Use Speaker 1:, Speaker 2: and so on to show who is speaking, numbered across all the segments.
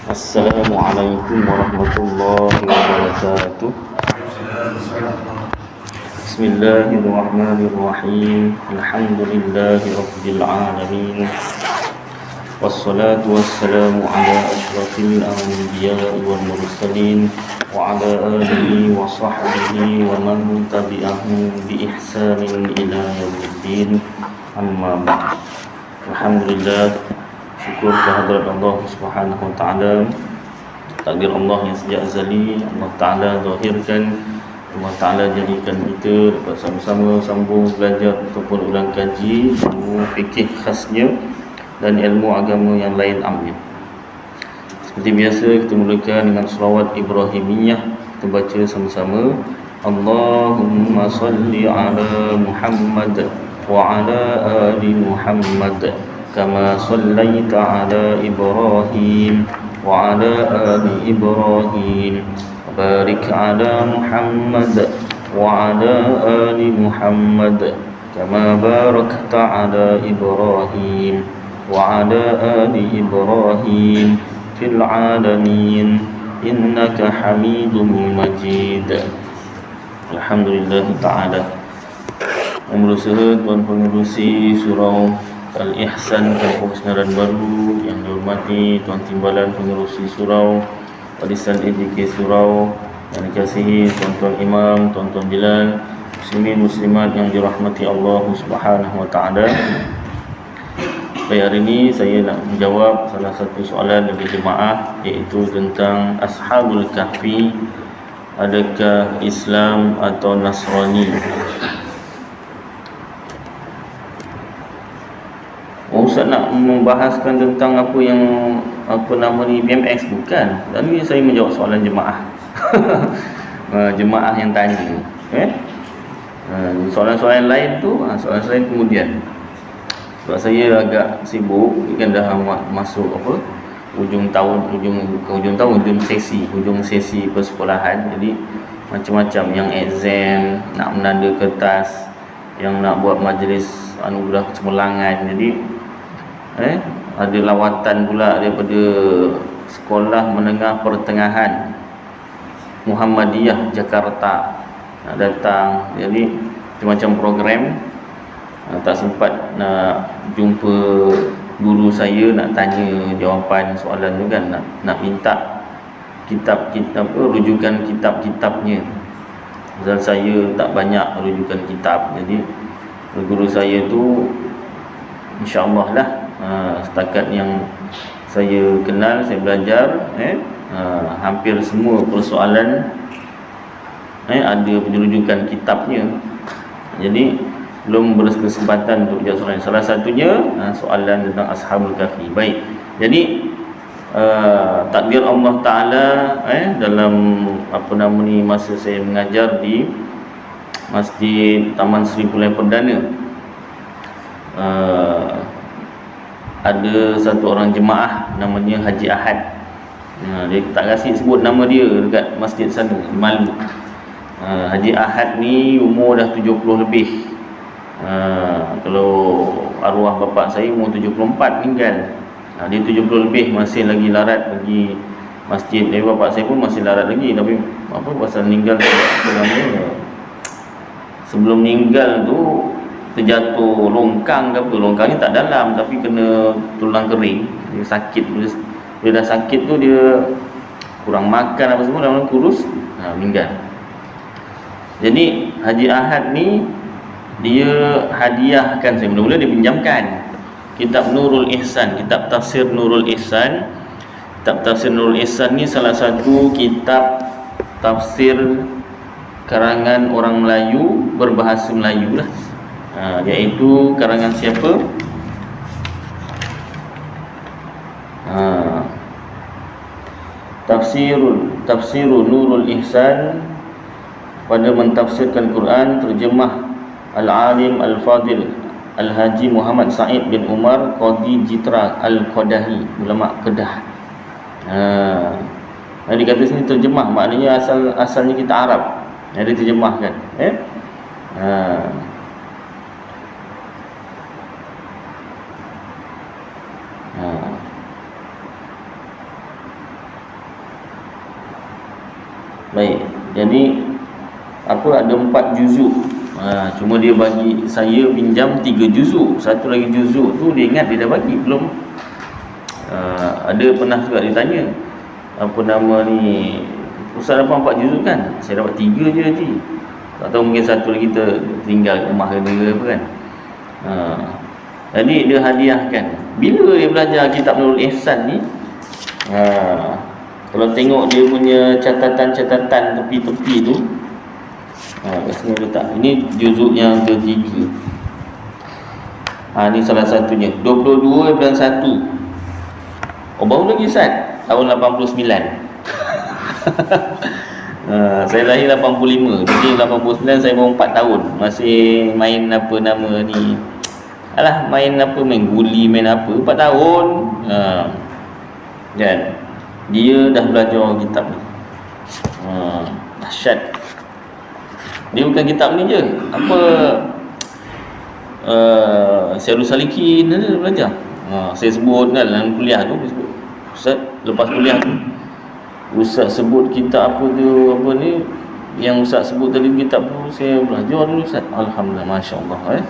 Speaker 1: Assalamualaikum warahmatullahi wabarakatuh. Bismillahirrahmanirrahim. Alhamdulillahi rabbil alamin. Wassalatu wassalamu ala asyrafil anbiya'i wal mursalin wa ala alihi wa sahbihi wa man tabi'ahum bi ihsanin ila yaumiddin. Amma ba'd. Alhamdulillah, syukur kehadrat Allah Subhanahu wa taala. Takdir Allah yang sejak azali Allah Taala zahirkan, Allah Taala jadikan kita dapat sama-sama sambung belajar ataupun ulang kaji ilmu fikih khasnya dan ilmu agama yang lain amnya. Seperti biasa, kita mulakan dengan selawat Ibrahimiyah. Kita baca sama-sama. Allahumma salli ala Muhammad wa ala ali Muhammad kama sallaita ala Ibrahim wa ala ali Ibrahim wa barik ala Muhammad wa ala ali Muhammad kama barakta ala Ibrahim wa ala ali Ibrahim fil alamin innaka Hamidum Majid. Alhamdulillah ta'ala. Yang berusaha Tuan Pengerusi Surau Al-Ihsan Kampung Senaran Baru, yang dihormati Tuan Timbalan Pengerusi Surau, Warisan EJK Surau, yang dikasihi Tuan-Tuan Imam, Tuan-Tuan Bilal, Muslimin Muslimat yang dirahmati Allah Subhanahu wa taala. Baik, hari ini saya nak menjawab salah satu soalan dari jemaah, iaitu tentang Ashabul Kahfi, adakah Islam atau Nasrani? Ustaz nak membahaskan tentang apa yang nama ni PMX, bukan. Dan ni saya menjawab soalan jemaah. Jemaah yang tanya. Soalan-soalan lain tu, soalan lain kemudian. Sebab saya agak sibuk, kan dah masuk hujung sesi persekolahan. Jadi macam-macam yang exam, nak menanda kertas, yang nak buat majlis anugerah kecemerlangan. Jadi ada lawatan pula daripada Sekolah Menengah Pertengahan Muhammadiyah Jakarta nak datang. Jadi macam program, tak sempat nak jumpa guru saya, nak tanya jawapan soalan tu kan, nak minta kitab-kitab, rujukan kitab-kitabnya. Dan saya tak banyak rujukan kitab. Jadi guru saya tu insya-Allah lah, setakat yang saya kenal, saya belajar, hampir semua persoalan ada rujukan kitabnya. Jadi belum berkesempatan untuk jawab soalan. Salah satunya soalan tentang Ashabul Kahfi. Baik, jadi takdir Allah Ta'ala dalam masa saya mengajar di Masjid Taman Seri Pulai Perdana, ada satu orang jemaah namanya Haji Ahad. Dia tak kasi sebut nama dia dekat masjid sana, malu. Haji Ahad ni umur dah 70 lebih. Kalau arwah bapa saya umur 74 meninggal. Dia 70 lebih, masih lagi larat pergi masjid. Bapa saya pun masih larat lagi, tapi pasal meninggal sebelum meninggal tu terjatuh longkang ke apa. Longkang ni tak dalam, tapi kena tulang kering. Dia sakit. Dia dah sakit tu, dia kurang makan apa semua, lama-lama kurus, meninggal. Jadi Haji Ahad ni, dia hadiahkan saya, mula-mula dia pinjamkan kitab Nurul Ihsan, kitab tafsir Nurul Ihsan. Kitab tafsir Nurul Ihsan ni salah satu kitab tafsir karangan orang Melayu berbahasa Melayu lah. Iaitu karangan siapa? Tafsirul Nurul Ihsan pada mentafsirkan Quran, terjemah Al-Alim Al-Fadil Al-Haji Muhammad Said bin Umar Qadi Jitra Al-Qadahi, ulama Kedah. Dikata sini terjemah, maknanya asalnya kita Arab. Dia terjemahkan. Baik, jadi ada 4 juzuk. Cuma dia bagi saya pinjam 3 juzuk. Satu lagi juzuk tu dia ingat dia dah bagi belum. Ada pernah juga dia tanya, apa nama ni, Ustaz dapat 4 juzuk kan? Saya dapat 3 je nanti. Tak tahu mungkin satu lagi tinggal kat rumah ke apa kan. Jadi dia hadiahkan. Bila dia belajar kitab Nurul Ihsan ni, kalau tengok dia punya catatan-catatan tepi-tepi tu, kat sini letak. Ini juzuk yang ketiga. Ini salah satunya 22/1. Baru lagi Ustaz, tahun 89. Saya lahir 85. Jadi 89 saya baru 4 tahun. Masih main apa nama ni, main guli, main apa, 4 tahun. Kan dia dah belajar kitab ni. Dahsyat. Dia bukan kitab ni je, Syarul Salikin dia belajar. Saya sebut kan dalam kuliah tu, Ustaz lepas kuliah tu, Ustaz sebut kitab apa ni yang Ustaz sebut tadi, kitab tu saya belajar dulu Ustaz. Alhamdulillah, masya-Allah.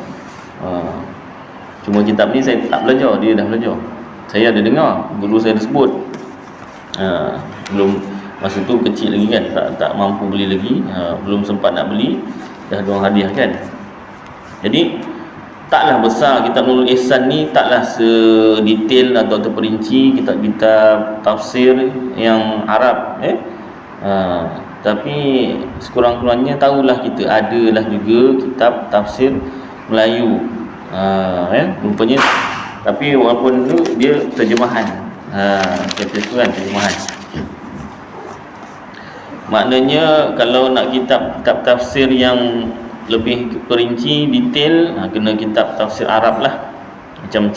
Speaker 1: Cuma kitab ni saya tak belajar, dia dah belajar. Saya ada dengar guru saya sebut. Belum, masa tu kecil lagi kan, tak mampu beli lagi, belum sempat nak beli, dah diorang hadiahkan. Jadi taklah besar kitab Nurul Ihsan ni, taklah sedetail atau terperinci kitab-kitab tafsir yang Arab, tapi sekurang-kurangnya tahulah kita adalah juga kitab tafsir Melayu, rupanya. Tapi walaupun tu dia terjemahan, kata tu kan, terjemahan. Maknanya kalau nak kitab tafsir yang lebih perinci, detail, kena kitab tafsir Arab lah. Macam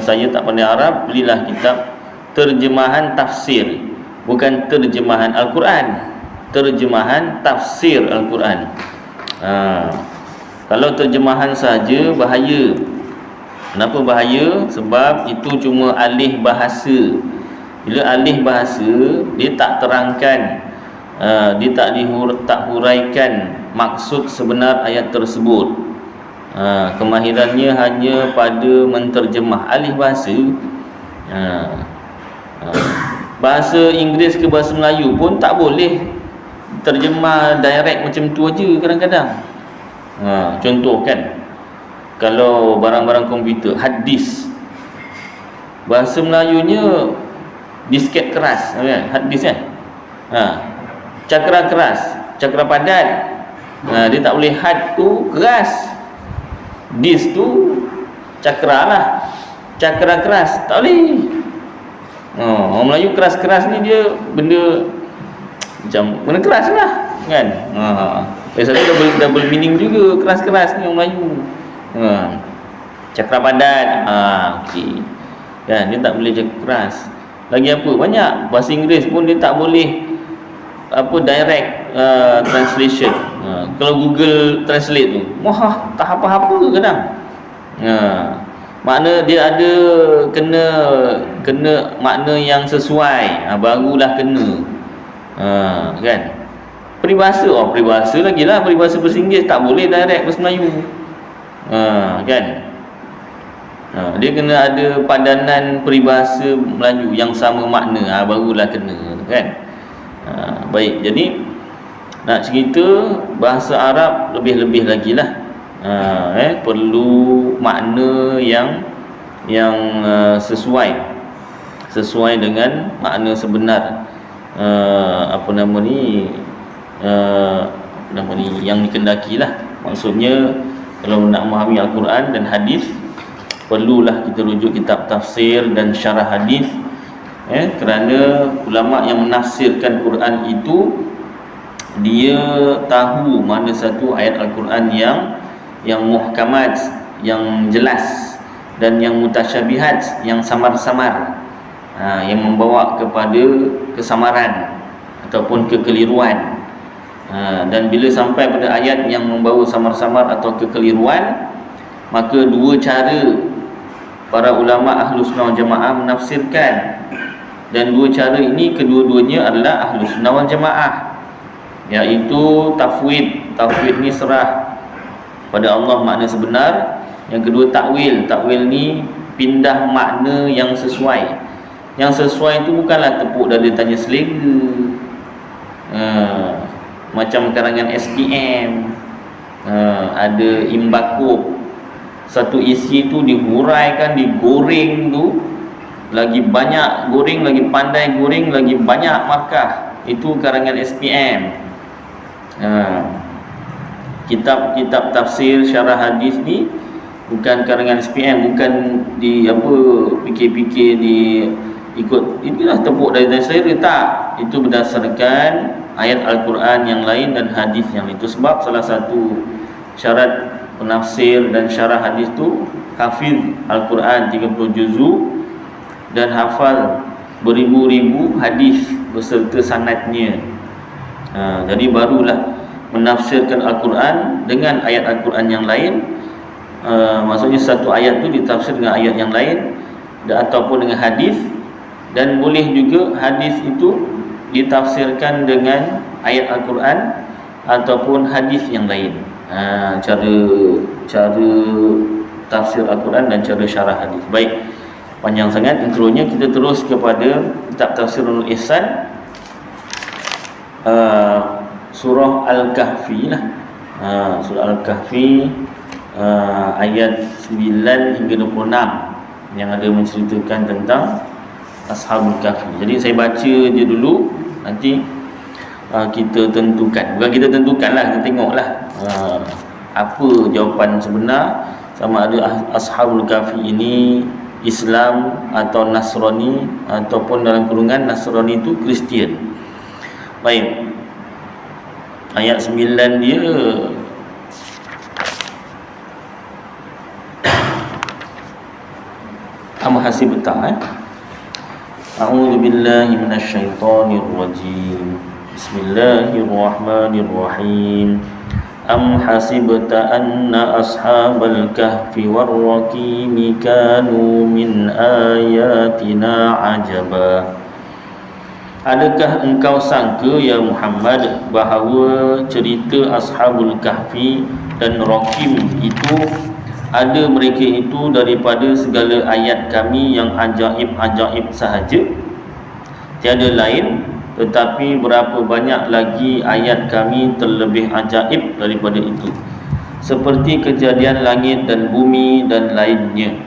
Speaker 1: saya tak pandai Arab, belilah kitab terjemahan tafsir, bukan terjemahan Al-Quran, terjemahan tafsir Al-Quran. Kalau terjemahan saja bahaya. Kenapa bahaya? Sebab itu cuma alih bahasa. Bila alih bahasa, dia tak terangkan, dia tak huraikan maksud sebenar ayat tersebut. Kemahirannya hanya pada menterjemah. Alih bahasa, bahasa Inggeris ke bahasa Melayu pun tak boleh terjemah direct macam tu aja kadang-kadang. Contoh kan, kalau barang-barang komputer, hadis, bahasa Melayunya disket keras kan, hadis kan. Cakra keras, cakra padat, dia tak boleh. Had tu keras, dis tu cakra lah, cakra keras tak boleh. Orang Melayu keras-keras ni dia benda macam benda keras lah kan. Biasanya double meaning juga keras-keras ni orang Melayu. Cakra padat, okey kan, dia tak boleh cakap keras. Lagi apa, banyak bahasa Inggeris pun dia tak boleh direct translation. Kalau Google Translate tu, tak apa-apa kadang. Makna dia ada kena makna yang sesuai, barulah kena. Kan, peribahasa, peribahasa lagi lah, peribahasa bahasa Inggeris tak boleh direct bahasa Melayu. Kan, dia kena ada padanan peribahasa Melayu yang sama makna, barulah kena kan. Baik, jadi nak cerita bahasa Arab lebih-lebih lagi lah, perlu makna yang sesuai dengan makna sebenar, yang dikendaki lah. Maksudnya kalau nak memahami Al-Quran dan hadis, perlulah kita rujuk kitab tafsir dan syarah hadis, kerana ulama yang menafsirkan Quran itu, dia tahu mana satu ayat Al-Quran yang muhkamat, yang jelas, dan yang mutasyabihat, yang samar-samar, yang membawa kepada kesamaran ataupun kekeliruan. Dan bila sampai pada ayat yang membawa samar-samar atau kekeliruan, maka dua cara para ulama Ahlus Sunnah wal Jamaah menafsirkan. Dan dua cara ini kedua-duanya adalah Ahlus Sunnah wal Jamaah. iaitu tafwid. Tafwid ni serah pada Allah makna sebenar. Yang kedua takwil. Takwil ni pindah makna yang sesuai. Yang sesuai itu bukanlah tepuk dada tanya selera, macam karangan SPM, ada imbakub, satu isi tu dihuraikan, digoreng tu, lagi banyak goreng, lagi pandai goreng, lagi banyak markah. Itu karangan SPM. Kitab-kitab tafsir syarah hadis ni bukan karangan SPM, bukan di fikir-fikir di ikut itulah tepuk dari selera, tak. Itu berdasarkan ayat Al-Quran yang lain dan hadis yang itu. Sebab salah satu syarat penafsir dan syarah hadis tu hafiz Al-Quran 30 juzu dan hafal beribu-ribu hadis beserta sanadnya. Jadi barulah menafsirkan Al-Quran dengan ayat Al-Quran yang lain. Maksudnya satu ayat tu ditafsir dengan ayat yang lain ataupun dengan hadis, dan boleh juga hadis itu ditafsirkan dengan ayat Al-Quran ataupun hadis yang lain. Cara tafsir Al-Quran dan cara syarah hadis. Baik, panjang sangat intronya. Kita terus kepada kitab Tafsirul Ihsan, surah Al-Kahfi lah. Surah Al-Kahfi, ayat 9 hingga 26 yang ada menceritakan tentang Ashabul Kahfi. Jadi saya baca je dulu, nanti kita tentukan. Bukan kita tentukan lah, kita tengoklah apa jawapan sebenar, sama ada Ashabul Kahfi ini Islam atau Nasrani, ataupun dalam kurungan Nasrani itu Kristian. Baik, ayat 9 dia Hasibta. A'udzu billahi minasyaitonir rajim. Bismillahirrahmanirrahim. Am hasibta anna ashabal kahfi warraqimi kanu min ayatina ajaba. Adakah engkau sangka ya Muhammad bahawa cerita Ashabul Kahfi dan Raqim itu ada mereka itu daripada segala ayat kami yang ajaib-ajaib sahaja, tiada lain, tetapi berapa banyak lagi ayat kami terlebih ajaib daripada itu, seperti kejadian langit dan bumi dan lainnya,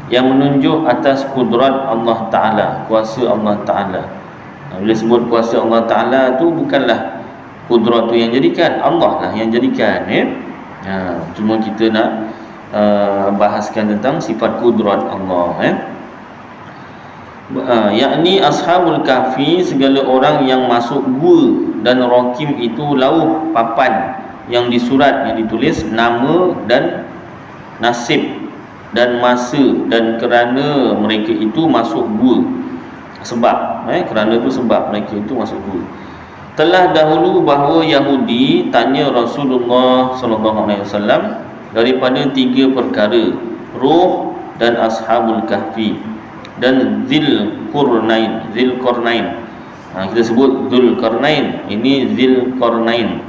Speaker 1: yang menunjuk atas kudrat Allah Ta'ala, kuasa Allah Ta'ala. Bila sebut kuasa Allah Ta'ala tu bukanlah kudrat tu yang jadikan, Allah lah yang jadikan, ya. Cuma kita nak bahaskan tentang sifat kudrat Allah, yakni Ashabul Kahfi segala orang yang masuk gua, dan Raqim itu lauh papan yang disurat, yang ditulis nama dan nasib dan masa, dan kerana mereka itu masuk gua, sebab kerana itu sebab mereka itu masuk gua. Telah dahulu bahawa Yahudi tanya Rasulullah SAW daripada 3 perkara, Ruh dan Ashabul Kahfi dan Dzulqarnain. Kita sebut Dzulqarnain, ini Dzulqarnain.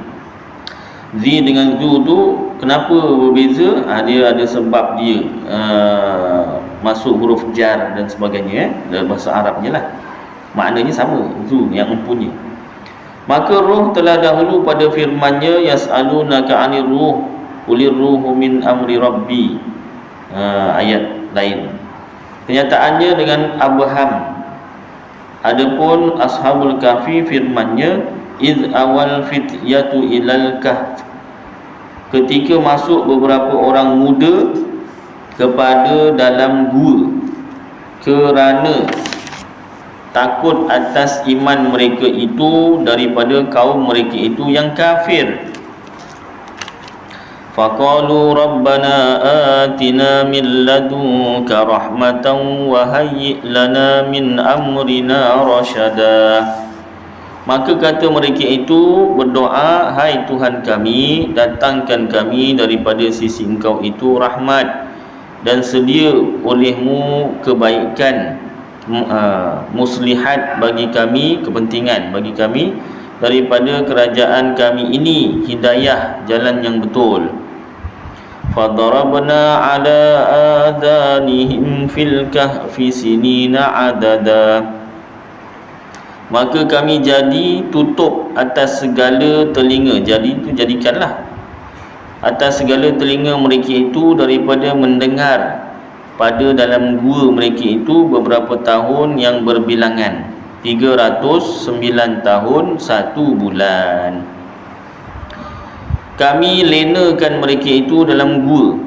Speaker 1: Zi dengan Zu tu kenapa berbeza? Dia ada sebab dia masuk huruf jar dan sebagainya, dalam bahasa Arabnya lah. Maknanya sama, Zu yang empunya. Maka Ruh telah dahulu pada firman-Nya, yas'alunaka 'anir ruh Qulir ruhu min amri rabbi. Ayat lain. Kenyataannya dengan Abraham. Adapun Ashabul Kahfi firman-Nya, iz awal fityatu ilal kahf, ketika masuk beberapa orang muda kepada dalam gua, kerana takut atas iman mereka itu daripada kaum mereka itu yang kafir. Faqalu rabbana atina min ladunka rahmatan wa hayyi' lana min amrina rasyada. Maka kata mereka itu berdoa, hai Tuhan kami, datangkan kami daripada sisi Engkau itu rahmat, dan sedia olehmu kebaikan, muslihat bagi kami, kepentingan bagi kami, daripada kerajaan kami ini hidayah, jalan yang betul. Fadarabna ala adanihim fil kahfi sinina adada. Maka kami jadi tutup atas segala telinga. Jadi itu jadikanlah atas segala telinga mereka itu daripada mendengar pada dalam gua mereka itu beberapa tahun yang berbilangan, 309 tahun 1 bulan. Kami lenakan mereka itu dalam gua.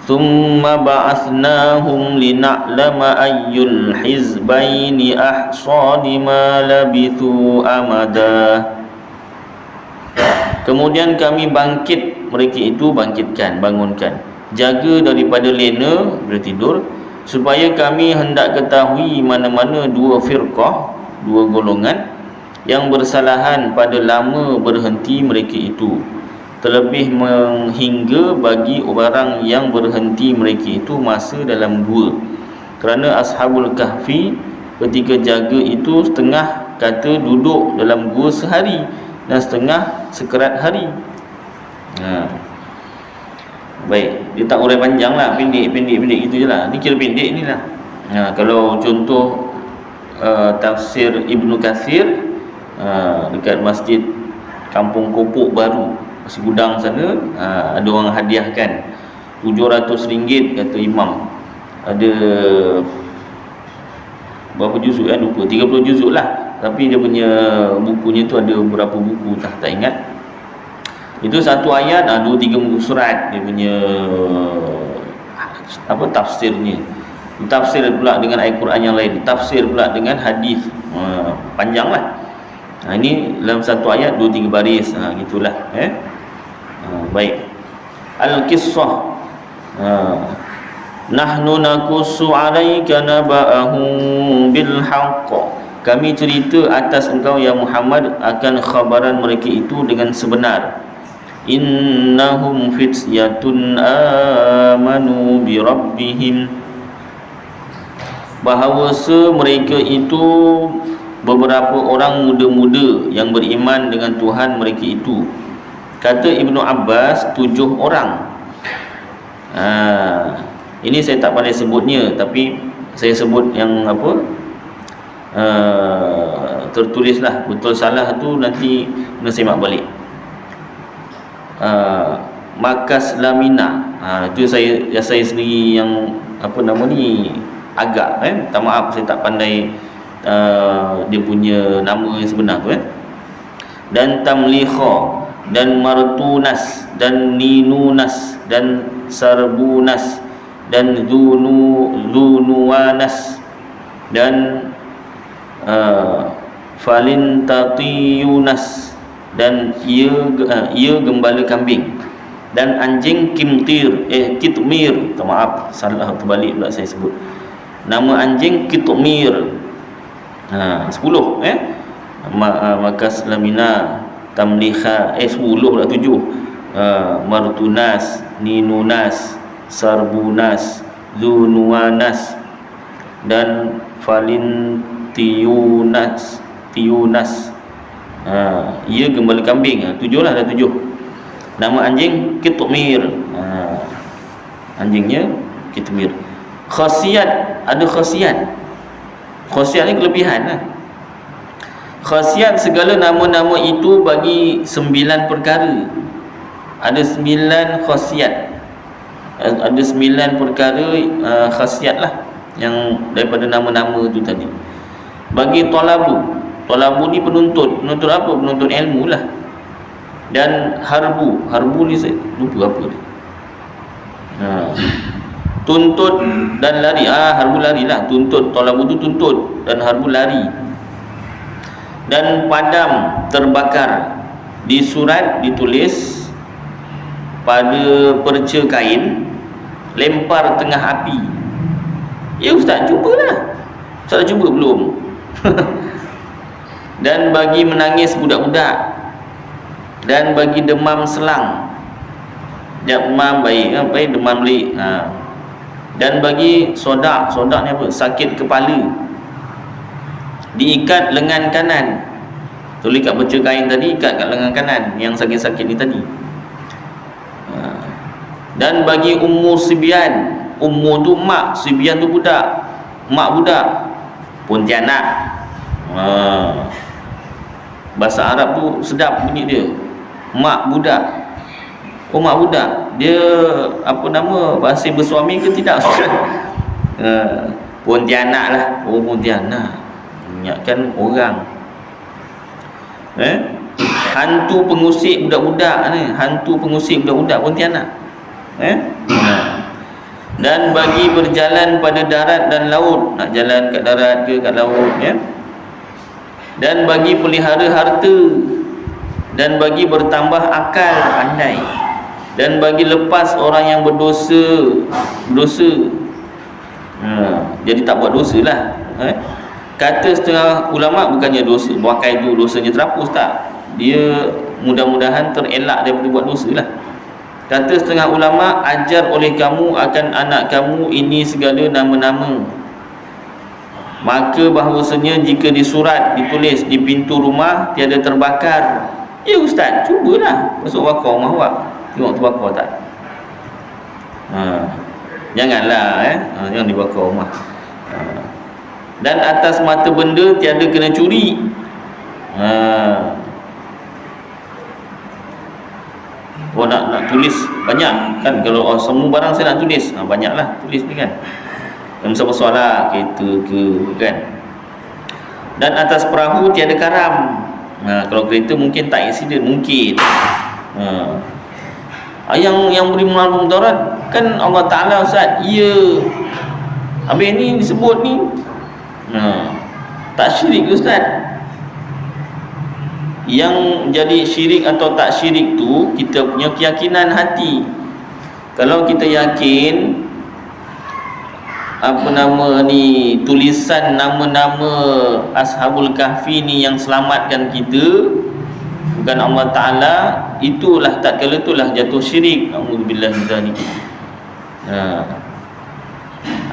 Speaker 1: Thumma ba'athnahum lina'lama ayyul hizbaini ahsa lima labithu amada. Kemudian kami bangkit mereka itu, bangkitkan, bangunkan, jaga daripada lena, bertidur, supaya kami hendak ketahui mana-mana dua firqah, dua golongan yang bersalahan pada lama berhenti mereka itu, terlebih menghingga bagi orang yang berhenti mereka itu masa dalam gua. Kerana Ashabul Kahfi ketika jaga itu setengah kata duduk dalam gua sehari dan setengah sekerat hari. Baik, dia tak uraian panjang lah, pendek gitu je lah. Ni kira pendek ni lah. Kalau contoh tafsir Ibnu Kathir dekat masjid Kampung Kopok Baru, Nasi Gudang sana, ada orang hadiahkan RM700 kata imam. Ada berapa juzuk lupa, 30 juzuk lah. Tapi dia punya bukunya tu ada berapa buku tak ingat. Itu satu ayat, 2-3 muka surat dia punya tafsirnya. Tafsir pula dengan ayat Quran yang lain, tafsir pula dengan hadis. Panjang lah. Ini dalam satu ayat 2-3 baris, gitulah. Baik. Al-Qissah. Nahnu nakussu 'alaika naba'ahum bil haqq. Kami cerita atas engkau ya Muhammad akan khabaran mereka itu dengan sebenar. Innahum fityatun amanu bi rabbihim. Bahawa mereka itu beberapa orang muda-muda yang beriman dengan Tuhan mereka itu. Kata Ibnu Abbas 7 orang. Ini saya tak pandai sebutnya, tapi saya sebut yang tertulislah. Betul salah tu nanti kena semak balik. Makas Lamina, itu saya sendiri yang agak minta maaf saya tak pandai dia punya nama yang sebenar tu Dan Tamlikha, dan Martunas, dan Ninunas, dan Sarbunas, dan Zunuwanas, dan Falintatiyunas, dan ia gembala kambing, dan anjing Kitmir. Maaf, salah terbalik pula saya sebut nama anjing Kitmir. 10 Makas Lamina, Tamlikha 10 pula 7, Martunas, Ninunas, Sarbunas, Zunuwanas, dan Falintiyunas. Ia gembala kambing. 7 lah, dah 7. Nama anjing Kitmir. Anjingnya Kitmir. Khasiat, ada khasiat. Khasiat ni kelebihan lah. Khasiat segala nama-nama itu bagi 9 perkara. Ada 9 khasiat. Ada 9 perkara khasiat lah yang daripada nama-nama tu tadi. Bagi talabu ni penuntut apa? Penuntut ilmu lah. Dan harbu ni saya lupa apa dia. Tuntut dan lari. Harbu lari lah. Tuntut, talabu tu tuntut, dan harbu lari. Dan padam, terbakar. Di surat ditulis pada perca kain, lempar tengah api. Ya Ustaz, cubalah. Ustaz dah cuba belum? Dan bagi menangis budak-budak, dan bagi demam selang. Demam baik, demam belik. Dan bagi sodak ni apa? Sakit kepala, diikat lengan kanan. Tulis kat beca kain tadi, ikat kat lengan kanan yang sakit-sakit ni tadi. Dan bagi ummu sibyan, ummu tu mak, sibyan tu budak, mak budak, Pontianak. Bahasa Arab tu sedap bunyi dia, mak budak. Oh, mak budak, dia apa nama, bahasa bersuami ke tidak? Pontianak lah. Oh, Pontianak, ingatkan orang. Hantu pengusik budak-budak ni, hantu pengusik budak-budak Pontianak. Dan bagi berjalan pada darat dan laut, nak jalan kat darat ke kat laut, dan bagi pelihara harta, dan bagi bertambah akal pandai, dan bagi lepas orang yang berdosa. Jadi tak buat dosa lah. Kata setengah ulama, bukannya dosa pakai tu dosanya terhapus, tak. Dia mudah-mudahan terelak daripada buat dosa lah. Kata setengah ulama, ajar oleh kamu akan anak kamu ini segala nama-nama, maka bahawasanya jika disurat, ditulis di pintu rumah, tiada terbakar. Ya ustaz, cubalah masuk bakar rumah awak, tengok terbakar tak. Janganlah jangan dibakar rumah. Dan atas mata benda tiada kena curi. Oh, nak tulis banyak kan, kalau semua barang saya nak tulis, banyaklah tulis ni kan. Yang besar-besar lah, kereta ke kan. Dan atas perahu tiada karam. Kalau kereta mungkin tak aksiden, mungkin. Yang beri mengandung mudarat kan Allah Ta'ala, Ustaz. Ya, habis ni disebut ni tak syirik, Ustaz. Yang jadi syirik atau tak syirik tu kita punya keyakinan hati. Kalau kita yakin apa nama ni, tulisan nama-nama Ashabul Kahfi ni yang selamatkan kita, bukan Allah Ta'ala, itulah tak kala itulah jatuh syirik. Alhamdulillah min zalik.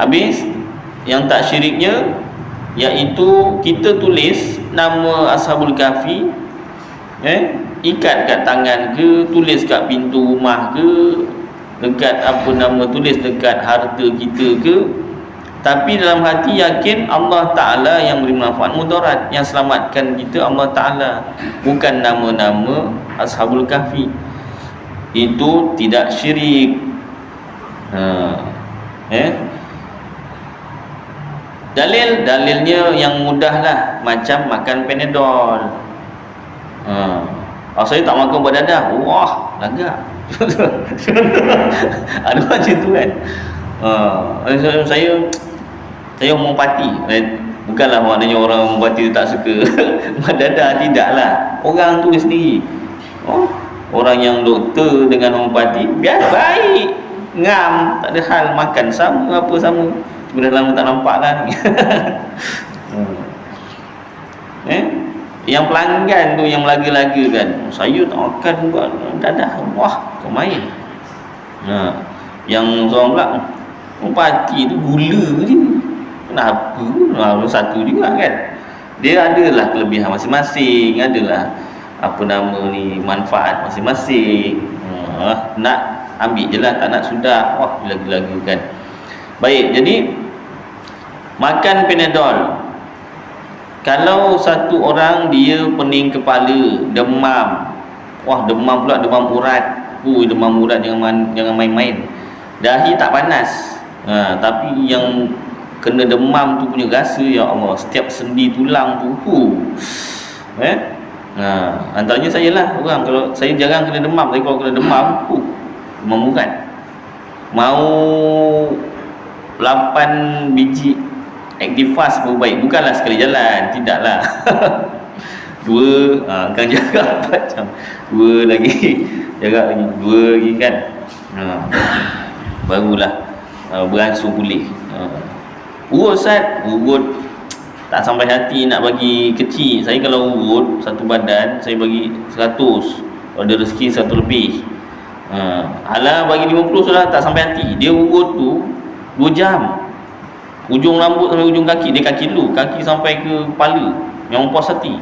Speaker 1: Habis yang tak syiriknya, iaitu kita tulis nama Ashabul Kahfi, ikat kat tangan ke, tulis kat pintu rumah ke, dekat apa nama, tulis dekat harta kita ke, tapi dalam hati yakin Allah Ta'ala yang beri manfaat mudarat, yang selamatkan kita Allah Ta'ala, bukan nama-nama Ashabul Kahfi. Itu tidak syirik. Dalilnya yang mudah lah, macam makan Panadol. Saya tak makan ubat dadah, wah lagak. Ada macam tu kan. Saya homopati. Bukanlah maknanya orang homopati tak suka ubat dadah, tidaklah. Orang tu sendiri. Orang yang doktor dengan homopati biasa, baik, ngam, tak ada hal, makan sama, apa sama. Cuma dah lama tak nampak lah. Yang pelanggan tu yang laga-laga kan, saya tak makan buat dadah, wah kau main. Yang seorang pula, pati tu gula je, kenapa? Satu juga kan. Dia adalah kelebihan masing-masing, adalah apa nama ni, manfaat masing-masing. Nak ambil je lah, tak nak sudah, wah laga-laga kan. Baik, jadi makan Panadol. Kalau satu orang dia pening kepala, demam, wah demam pula, demam urat. Demam urat jangan main-main. Dahi tak panas, tapi yang kena demam tu punya rasa, ya Allah, setiap sendi tulang tu. Antaranya saya lah orang, kalau saya jarang kena demam, tapi kalau kena demam, demam urat. Mau 8 biji Actifast pun baik, bukanlah sekali jalan, tidaklah. 2, kan jaga macam 2 lagi, jaga lagi 2 lagi kan. Barulah beransur pulih. Urut Ustaz, urut tak sampai hati nak bagi kecil. Saya kalau urut satu badan, saya bagi 100. Kalau ada rezeki 1 lebih. Alah bagi 50 sudah tak sampai hati. Dia urut tu 2 jam. Ujung rambut sampai ujung kaki. Dia kaki dulu, kaki sampai ke kepala, yang puas hati.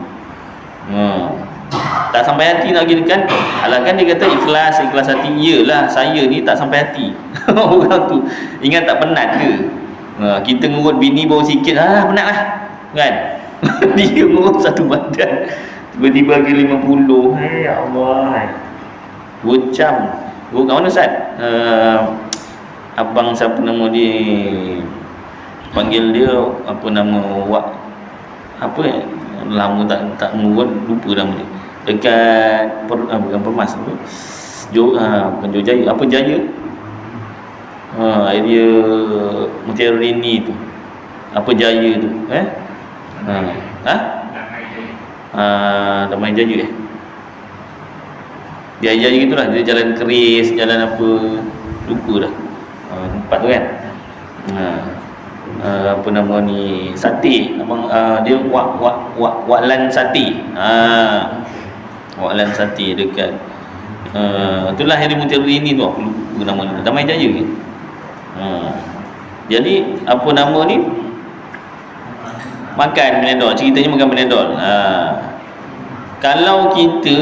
Speaker 1: Tak sampai hati nak kira kan. Alah kan dia kata ikhlas hati. Iyalah, saya ni tak sampai hati. Orang tu ingat tak penat ke? Kita ngurut bini bawa sikit, penat lah kan. Dia ngurut satu badan tiba-tiba ke 50. Ya Allah, 2 jam. Kat mana Ustaz? Abang siapa nama dia, panggil dia apa nama, apa lama tak ngurut, lupa nama dia, dekat bukan Permas apa, bukan Jaya, apa Jaya, area Mutiara Rini tu, apa Jaya tu, Damai Jaya Jaya gitulah, dia jalan keris, jalan apa, lupa dah tempat tu kan. Apa nama ni, sate abang, dia Waklan Sate, Waklan Sate dekat itulah yang di Mutiara Rini tu, aku lupa nama dia, Damai Jaya ke. Jadi apa nama ni, makan Panadol, ceritanya makan Panadol. Kalau kita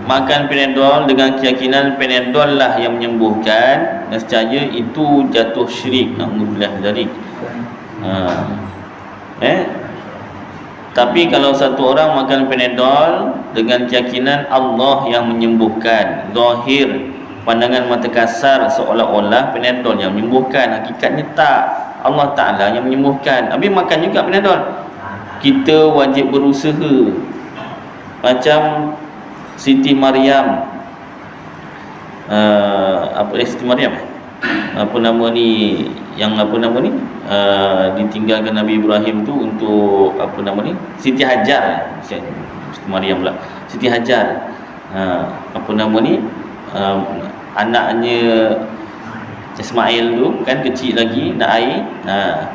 Speaker 1: makan Panadol dengan keyakinan Panadol lah yang menyembuhkan, nescaya itu jatuh syirik, na'udzubillah dzalik. Tapi kalau satu orang makan Panadol dengan keyakinan Allah yang menyembuhkan, zahir pandangan mata kasar seolah-olah Panadol yang menyembuhkan, hakikatnya tak, Allah Ta'ala yang menyembuhkan. Habis makan juga Panadol. Kita wajib berusaha. Macam Siti Maryam, Siti Maryam apa nama ni, yang apa nama ni, ditinggalkan Nabi Ibrahim tu untuk apa nama ni, Siti Hajar, Siti Maryam pula, Siti Hajar, apa nama ni, anaknya Ismail tu kan kecil lagi, nak air,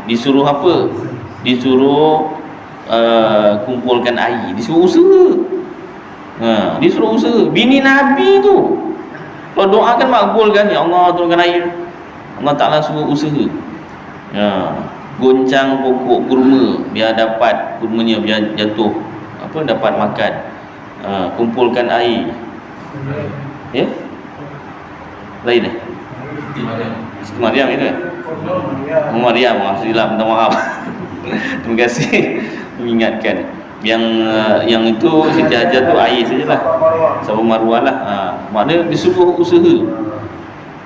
Speaker 1: disuruh apa, disuruh kumpulkan air, disuruh usaha, disuruh usaha. Bini Nabi tu kalau doa kan makbul kan, ya Allah turunkan air, Allah Ta'ala suruh usaha, goncang pokok kurma biar dapat kurmanya, biar jatuh apa, dapat makan, kumpulkan air, ya lain Siti Maryam itu kan, Maryam, silap, minta maaf. Terima kasih mengingatkan. Yang itu Siti Hajar tu air sajalah, Sabar Marwah lah. Maknanya disuruh usaha.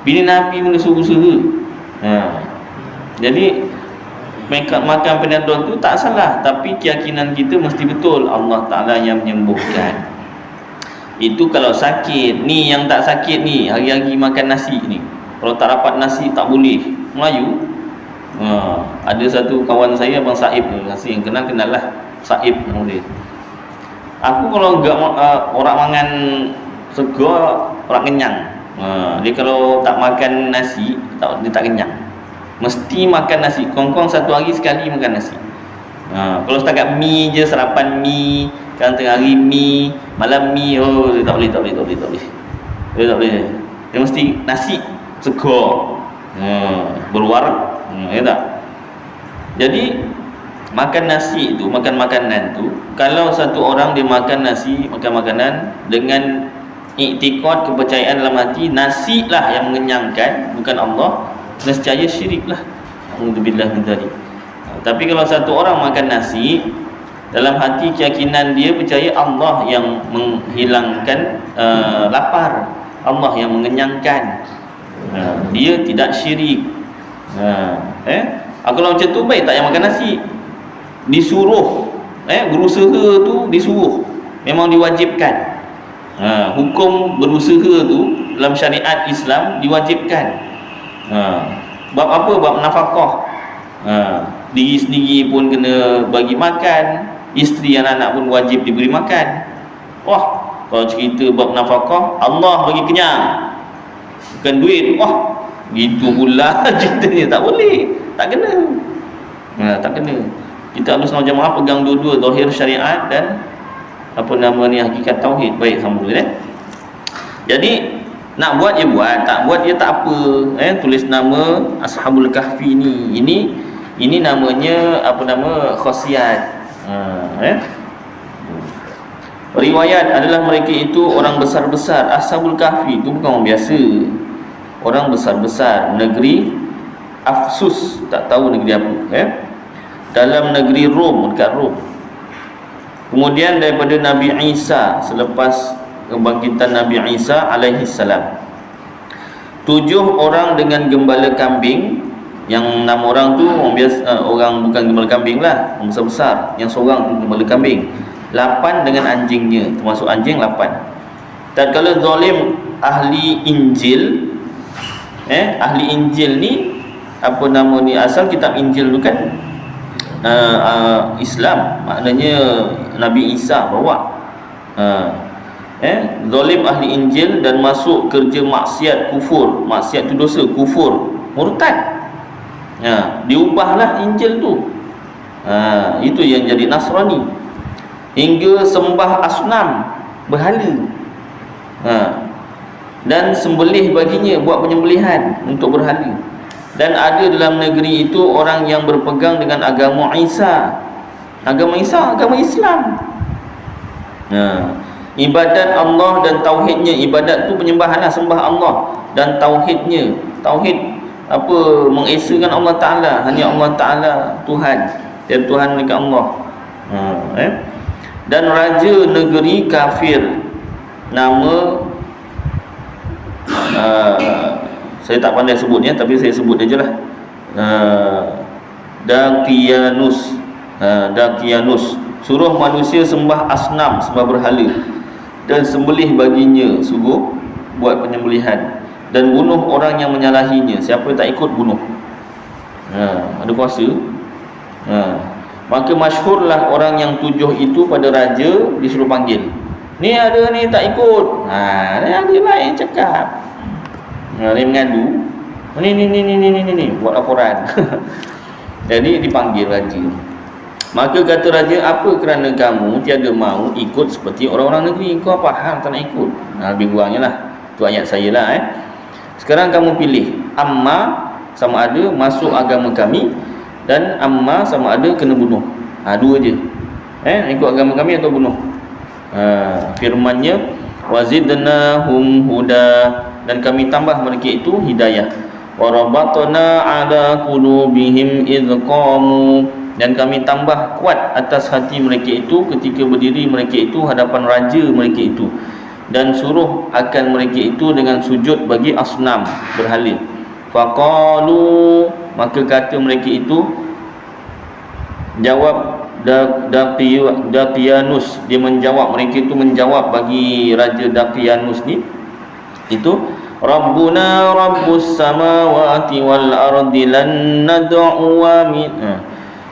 Speaker 1: Bini Nabi pun disuruh usaha. Jadi makan Panadol tu tak salah, tapi keyakinan kita mesti betul, Allah Ta'ala yang menyembuhkan. Itu kalau sakit. Ni yang tak sakit ni, hari-hari makan nasi ni, kalau tak dapat nasi tak boleh. Melayu. Ada satu kawan saya, Abang Saib ni, nasi yang kenal lah, Saib nama dia. Aku kalau enggak orang mangan sego, orang kenyang. Dia kalau tak makan nasi, dia tak kenyang. Mesti makan nasi. Kongkong satu hari sekali makan nasi. Kalau setakat mi je, sarapan mi, kan tengah hari mi, malam mi, dia tak boleh. Dia tak boleh. Dia mesti nasi, sego, berwarna, ya tak? Jadi makan nasi tu, makan makanan tu, kalau satu orang dia makan nasi, makan makanan dengan iktikad, kepercayaan dalam hati nasi lah yang mengenyangkan, bukan Allah, nescaya syirik lah. Alhamdulillah min dzalik. Tapi kalau satu orang makan nasi, dalam hati keyakinan dia percaya Allah yang menghilangkan lapar, Allah yang mengenyangkan, dia tidak syirik. Kalau macam tu baik tak yang makan nasi. Disuruh, berusaha tu disuruh, memang diwajibkan. Hukum berusaha tu dalam syariat Islam diwajibkan. Bab apa? Bab nafkah. Diri sendiri pun kena bagi makan, isteri anak-anak pun wajib diberi makan. Wah, kalau cerita bab nafkah, Allah bagi kenyang, bukan duit. Wah, gitu pula ceritanya. Tak boleh, tak kena. Tak kena. Kita harus jamaah pegang dua-dua, zahir syariat dan apa nama ni, hakikat tauhid. Baik, alhamdulillah. Jadi nak buat dia buat, tak buat dia tak apa. Tulis nama Ashabul Kahfi ni. Ini namanya apa nama, khasiat. Riwayat adalah mereka itu orang besar-besar. Ashabul Kahfi itu bukan orang biasa, orang besar-besar. Negeri Afsus, tak tahu negeri apa, dalam negeri Rom, dekat Rom. Kemudian daripada Nabi Isa, selepas kebangkitan Nabi Isa alaihi salam, 7 orang dengan gembala kambing. Yang 6 orang tu orang biasa, orang bukan gembala kambing lah, orang besar-besar. Yang seorang tu gembala kambing. 8 dengan anjingnya, termasuk anjing 8. Tatkala zalim ahli Injil, ahli Injil ni, apa nama ni, asal kitab Injil tu kan Islam, maknanya Nabi Isa bawa. Zalim ahli Injil dan masuk kerja maksiat, kufur. Maksiat tu dosa, kufur, murtad. Diubahlah Injil tu. Itu yang jadi Nasrani. Hingga sembah asnam, berhala, dan sembelih baginya, buat penyembelihan untuk berhala. Dan ada dalam negeri itu orang yang berpegang dengan agama Isa. Agama Isa, agama Islam. Ibadat Allah dan tauhidnya. Ibadat tu penyembahan lah, sembah Allah, dan tauhidnya. Tauhid apa? Mengesakan Allah Ta'ala. Hanya Allah Ta'ala Tuhan, dan Tuhan mereka Allah. Dan raja negeri kafir, nama saya tak pandai sebutnya, tapi saya sebut dia je lah. Daqiyanus. Daqiyanus suruh manusia sembah asnam, sembah berhala, dan sembelih baginya, suruh buat penyembelihan, dan bunuh orang yang menyalahinya. Siapa tak ikut, bunuh. Ada kuasa. Maka masyhurlah orang yang 7 itu pada raja, disuruh panggil. Ni ada ni tak ikut. Ada lain cakap. Dia mengadu. Ni buat laporan. Jadi dipanggil raja. Maka kata raja, apa kerana kamu tiada mahu ikut seperti orang-orang negeri? Kau apa hal tak nak ikut? Lebih kurangnya lah. Tu ayat saya lah. Sekarang kamu pilih. Amma sama ada masuk agama kami, dan amma sama ada kena bunuh. Dua je. Ikut agama kami atau bunuh. Firmannya, wazidnahum huda, dan kami tambah mereka itu hidayah. Warabatna ala qulubihim idh qamu, dan kami tambah kuat atas hati mereka itu ketika berdiri mereka itu hadapan raja mereka itu, dan suruh akan mereka itu dengan sujud bagi asnam, berhala. Faqalu, maka kata mereka itu, jawab Daqiyanus, dia menjawab, mereka itu menjawab bagi raja Daqiyanus ni, itu Rabbuna Rabbus samawati wal ardi lan nad'uwa min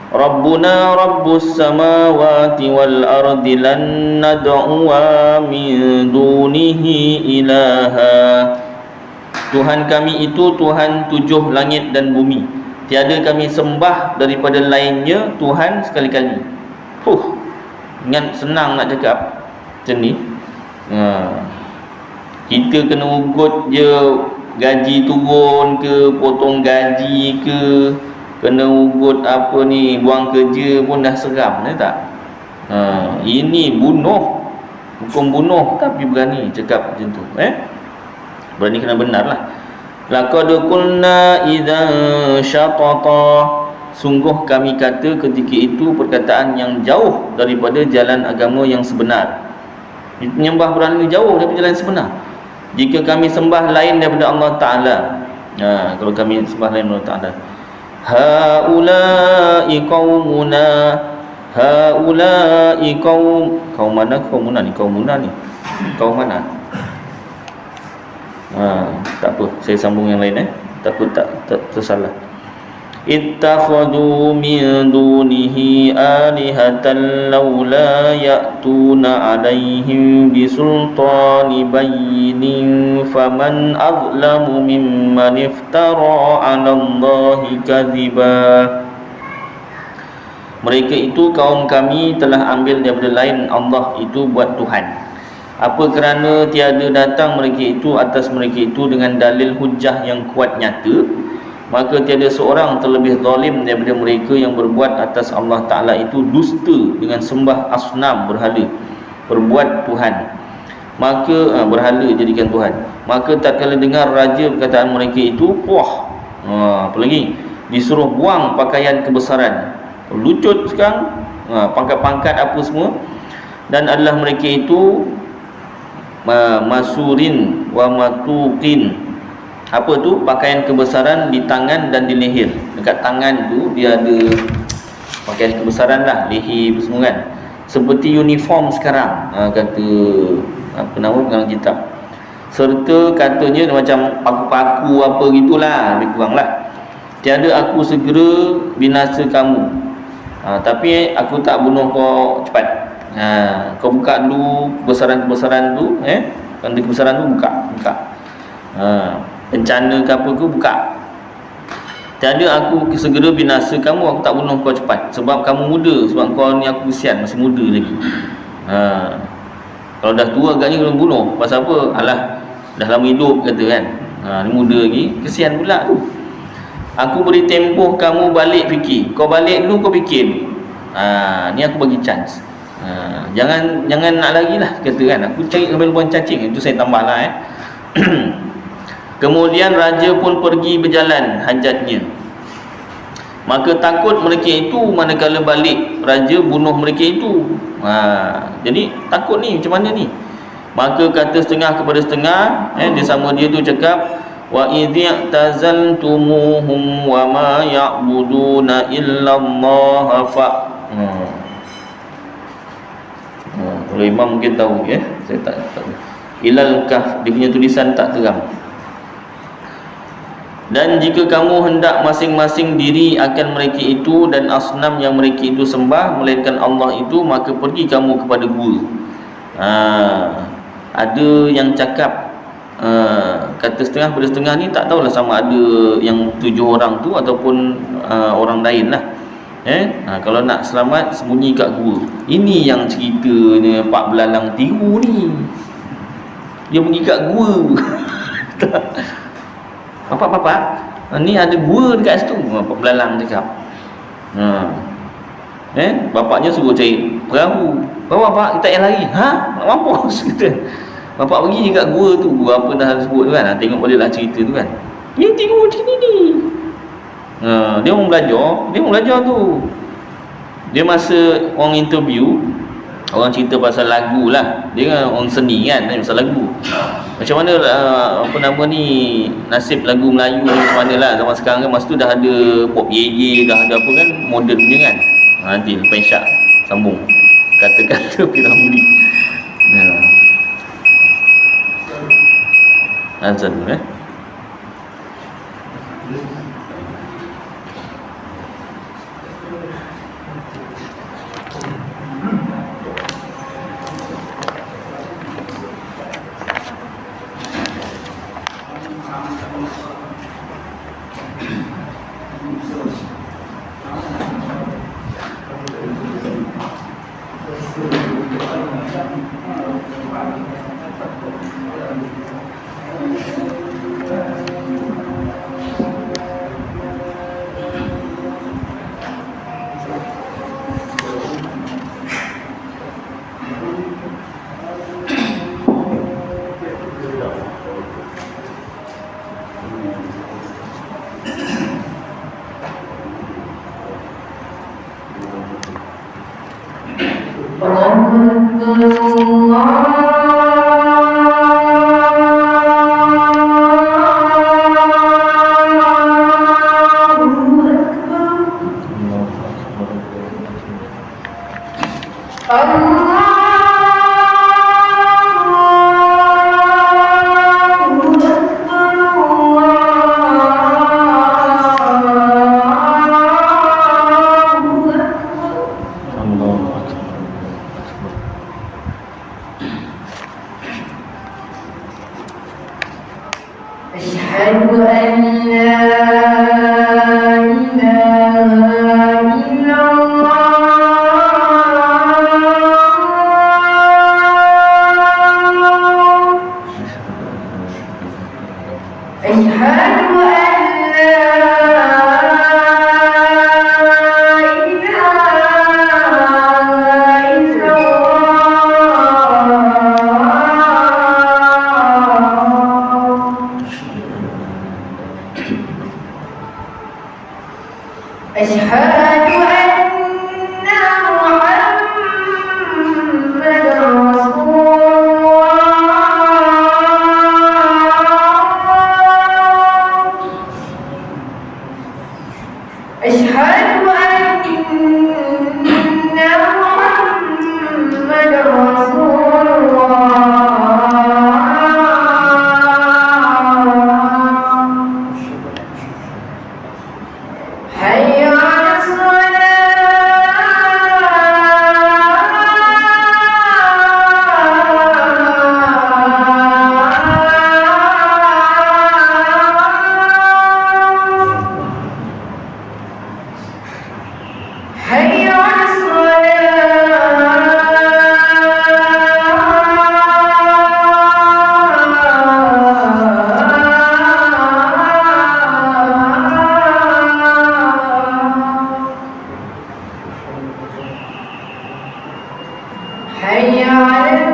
Speaker 1: Rabbuna Rabbus samawati wal ardi lan nad'uwa min dunihi ilaha. Tuhan kami itu Tuhan 7 langit dan bumi, tiada kami sembah daripada lainnya Tuhan sekali-kali. Ingat, senang nak cakap macam ni. Kita kena ugut je, gaji turun ke, potong gaji ke, kena ugut apa ni, buang kerja pun dah seram, tak? Ini bunuh, hukum bunuh, tapi berani cakap macam tu. Berani kena benar lah. Laqad qulna idzan syatata, sungguh kami kata ketika itu perkataan yang jauh daripada jalan agama yang sebenar. Menyembah berhala jauh daripada jalan sebenar. Jika kami sembah lain daripada Allah Ta'ala, kalau kami sembah lain daripada Allah Ta'ala, haula'i qaumuna, haula'i kaum mana, qaumuna ni, kaum mana? Tak apa, saya sambung yang lain takut tak tersalah. Ittakhadhu min dunihi alihatan laula ya'tuna 'alaihim bisultani bayyinin faman azlamu mimman iftara 'ala Allahi kadhiba. Mereka itu kaum kami telah ambil daripada lain Allah itu buat Tuhan. Apa kerana tiada datang mereka itu atas mereka itu dengan dalil hujah yang kuat nyata, maka tiada seorang terlebih zalim daripada mereka yang berbuat atas Allah Ta'ala itu dusta dengan sembah asnam, berhala. berbuat Tuhan, maka berhala jadikan Tuhan. Maka tatkala dengar raja perkataan mereka itu, wah, apa lagi, disuruh buang pakaian kebesaran, lucut sekarang, pangkat-pangkat apa semua, dan adalah mereka itu masurin wa matuqin. Apa tu? Pakaian kebesaran di tangan dan di leher. Dekat tangan tu dia ada pakaian kebesaran lah, leher semua kan, seperti uniform sekarang, kata apa nama pengarang kitab. Serta katanya macam paku-paku apa gitulah, lebih kurang lah. Tiada aku segera binasa kamu, tapi aku tak bunuh kau cepat. Kau buka dulu kebesaran-kebesaran tu, tanda kebesaran tu buka. Bencana ke apa ke buka. Tiada aku segera binasa kamu, aku tak bunuh kau cepat, sebab kamu muda, sebab kau ni aku kesian, masih muda lagi. Kalau dah tua agaknya kena bunuh. Pasal apa? Alah, dah lama hidup kata kan. Ni muda lagi, kesian pula tu. Aku beri tempoh kamu balik fikir. Kau balik dulu, kau fikir. Ni aku bagi chance. Jangan nak lagi lah kata kan. Aku cari perempuan cacing, itu saya tambah lah Kemudian raja pun pergi berjalan hajatnya. Maka takut mereka itu manakala balik raja bunuh mereka itu. Jadi takut ni macam mana ni. Maka kata setengah kepada setengah, dia sama dia tu cakap, wa idza'tazaltumuhum wa ma ya'buduna illallah fa. Kalau imam mungkin tahu saya tak tahu. Ilal kaf, dia punya tulisan tak terang. Dan jika kamu hendak masing-masing diri akan mereka itu dan asnam yang mereka itu sembah melainkan Allah itu, maka pergi kamu kepada gua. Ada yang cakap kata setengah pada setengah ni, tak tahulah sama ada yang 7 orang tu ataupun orang lain lah. Kalau nak selamat, sembunyi kat gua. Ini yang ceritanya Pak Belalang tiru ni. Dia pergi kat gua. Bapak, ni ada gua dekat situ. Pak Belalang cakap. Bapaknya suruh cari perahu. Bapak, kita yang lari. Nak mampus kata. Bapak pergi dekat gua tu, gua apa dah sebut tu kan. Tengok boleh lah cerita tu kan. Dia tengok macam ni. Dia orang belajar tu. Dia masa orang interview, orang cerita pasal lagu lah. Dia kan orang seni kan, pasal lagu. Macam mana apa nama ni, nasib lagu Melayu ni macam mana lah zaman sekarang kan. Masa tu dah ada pop ye, dah ada apa kan, moden punya kan. Nanti lepas Syak sambung kata-kata Piramli. Azan
Speaker 2: حي على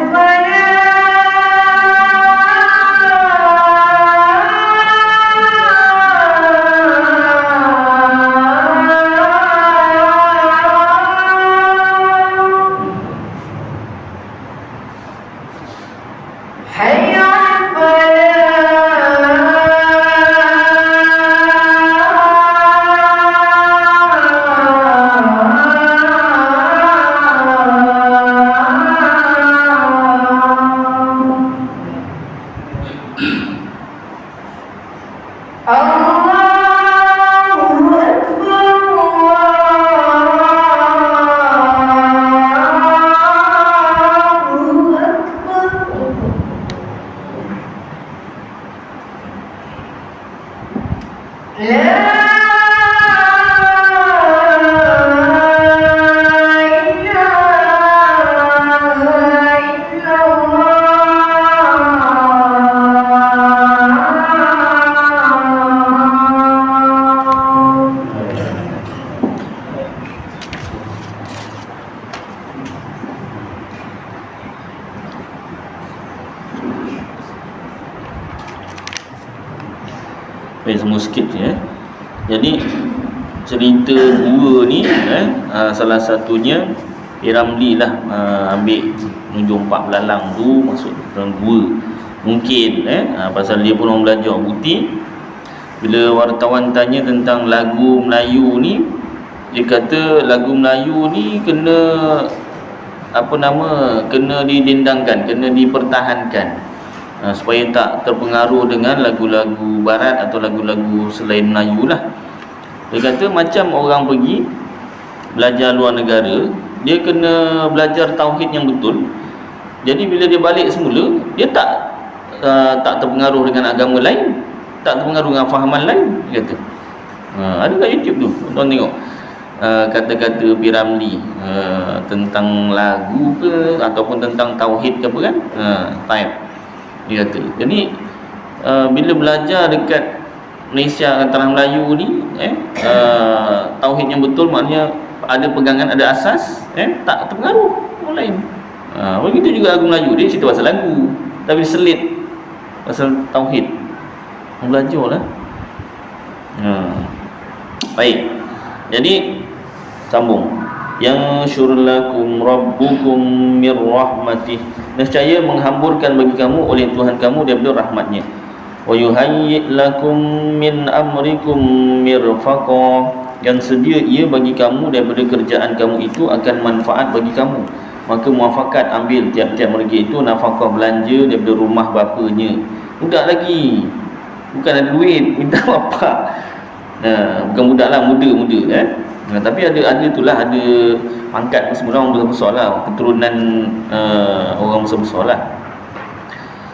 Speaker 1: Baik, semua sikit je. Jadi cerita gua ni salah satunya Piramli lah, ambil nunjuk 4 belalang tu masuk dalam gua. Mungkin pasal dia pun orang belajar. Bukti bila wartawan tanya tentang lagu Melayu ni, dia kata lagu Melayu ni kena kena didendangkan, kena dipertahankan, supaya tak terpengaruh dengan lagu-lagu barat atau lagu-lagu selain Melayu lah. Dia kata macam orang pergi belajar luar negara, dia kena belajar tauhid yang betul. Jadi bila dia balik semula, dia tak terpengaruh dengan agama lain, tak terpengaruh dengan fahaman lain, dia kata. Ada kat YouTube tu, tuan tengok kata-kata Piramli tentang lagu ke ataupun tentang tauhid ke apa kan, type dia kata. Jadi bila belajar dekat Malaysia Tanah Melayu ni, tauhid yang betul, maknanya ada pegangan, ada asas, tak terpengaruh orang lain. Begitu juga lagu Melayu, dia cerita pasal lagu tapi selit pasal tauhid. Belajarlah. Baik. Jadi sambung. Yanshur lakum rabbukum mir rahmatih, nescaya menghamburkan bagi kamu oleh Tuhan kamu daripada rahmatnya. Wa yuhayyi lakum min amrikum mirfaqa, yang sedia ia bagi kamu daripada kerjaan kamu itu akan manfaat bagi kamu. Maka muafakat ambil tiap-tiap mereka itu nafkah belanja daripada rumah bapanya. Budak lagi, bukan ada duit minta bapa. Bukan budak lah, muda tapi ada itulah, ada pangkat semua orang besar lah, keturunan orang besar lah.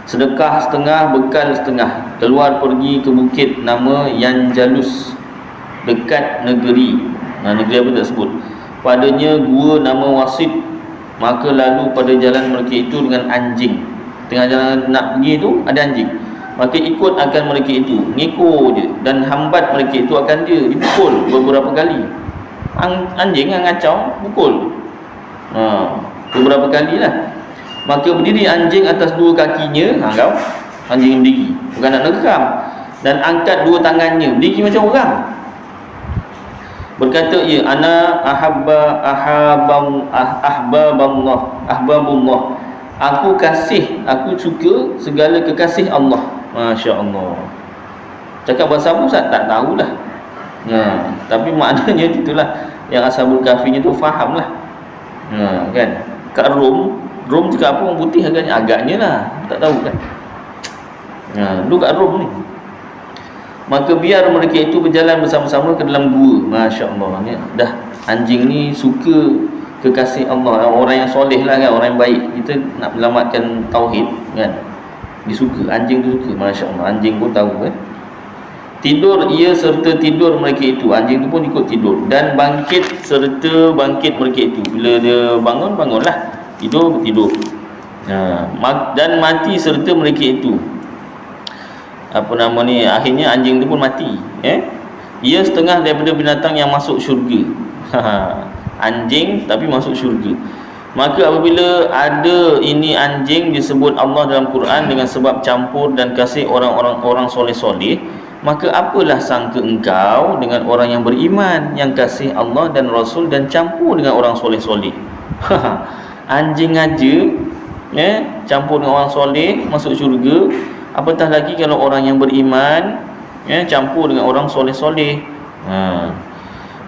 Speaker 1: Sedekah setengah, bekal setengah, keluar pergi ke bukit nama Yanjalus, dekat negeri negeri apa tak sebut, padanya gua nama Wasit. Maka lalu pada jalan mereka itu dengan anjing, tengah jalan nak pergi tu ada anjing, maka ikut akan mereka itu, ngikut je, dan hambat mereka itu akan dia, dipukul beberapa kali. Anjing yang ngacau, pukul beberapa kali lah. Maka berdiri anjing atas 2 kakinya, kau anjing berdiri, bukan nak nekam, dan angkat 2 tangannya, berdiri macam orang. Berkata ia, ana ahbabullah, aku kasih, aku suka segala kekasih Allah. Masya Allah. Cakap bahasa apa Ustaz? Tak tahulah. Tapi maknanya itulah yang Ashabul Kahfi tu faham lah. Kan? Kat Rom cakap apa orang putih agaknya lah, tak tahu kan. Dulu kat Rom ni. Maka biar mereka itu berjalan bersama-sama ke dalam gua. Masya Allah. Dah anjing ni suka kekasih Allah, orang yang soleh lah kan, orang yang baik. Kita nak menyelamatkan tauhid kan, disuka, anjing tu suka. Masya Allah, anjing pun tahu kan. Tidur ia serta tidur mereka itu, anjing tu pun ikut tidur, dan bangkit serta bangkit mereka itu. Bila dia bangun, bangunlah, tidur, tidur. Dan mati serta mereka itu. Akhirnya anjing tu pun mati. Ia setengah daripada binatang yang masuk syurga. Anjing tapi masuk syurga. Maka apabila ada ini anjing disebut Allah dalam Quran dengan sebab campur dan kasih orang soleh-soleh, maka apalah sangka engkau dengan orang yang beriman, yang kasih Allah dan Rasul dan campur dengan orang soleh-soleh. Anjing aja campur dengan orang soleh masuk syurga, apatah lagi kalau orang yang beriman campur dengan orang soleh-soleh.